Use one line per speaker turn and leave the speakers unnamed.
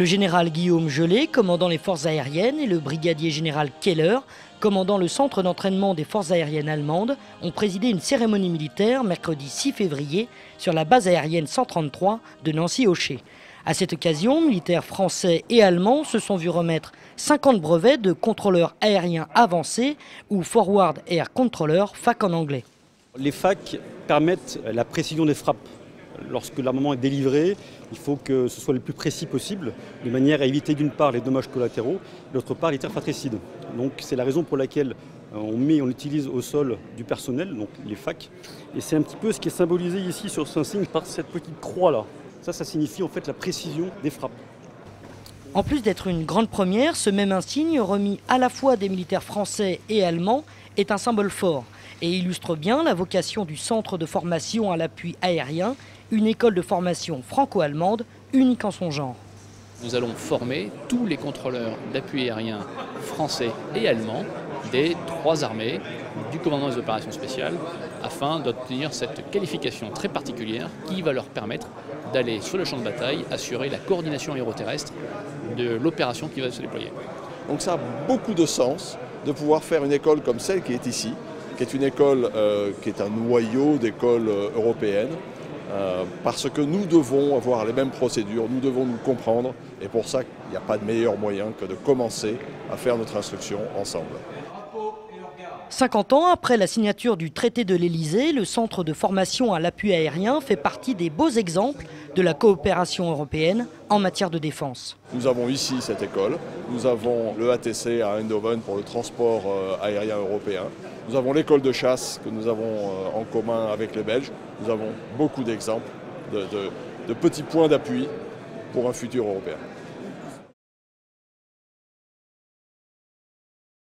Le général Guillaume Gelé, commandant les forces aériennes, et le brigadier général Keller, commandant le centre d'entraînement des forces aériennes allemandes, ont présidé une cérémonie militaire mercredi 6 février sur la base aérienne 133 de Nancy-Ochet. À cette occasion, militaires français et allemands se sont vus remettre 50 brevets de contrôleurs aériens avancés ou Forward Air Controller, FAC en anglais.
Les FAC permettent la précision des frappes. Lorsque l'armement est délivré, il faut que ce soit le plus précis possible, de manière à éviter d'une part les dommages collatéraux, d'autre part les tirs fratricides. Donc c'est la raison pour laquelle on utilise au sol du personnel, donc les FAC. Et c'est un petit peu ce qui est symbolisé ici sur ce signe par cette petite croix-là. Ça signifie en fait la précision des frappes.
En plus d'être une grande première, ce même insigne, remis à la fois des militaires français et allemands, est un symbole fort et illustre bien la vocation du centre de formation à l'appui aérien, une école de formation franco-allemande unique en son genre.
Nous allons former tous les contrôleurs d'appui aérien français et allemands des trois armées, du commandement des opérations spéciales, afin d'obtenir cette qualification très particulière qui va leur permettre d'aller sur le champ de bataille, assurer la coordination aéroterrestre de l'opération qui va se déployer.
Donc ça a beaucoup de sens de pouvoir faire une école comme celle qui est ici, qui est une école qui est un noyau d'école européenne, parce que nous devons avoir les mêmes procédures, nous devons nous comprendre, et pour ça, il n'y a pas de meilleur moyen que de commencer à faire notre instruction ensemble.
50 ans après la signature du traité de l'Élysée, le centre de formation à l'appui aérien fait partie des beaux exemples de la coopération européenne en matière de défense.
Nous avons ici cette école, nous avons le ATC à Eindhoven pour le transport aérien européen, nous avons l'école de chasse que nous avons en commun avec les Belges, nous avons beaucoup d'exemples de petits points d'appui pour un futur européen.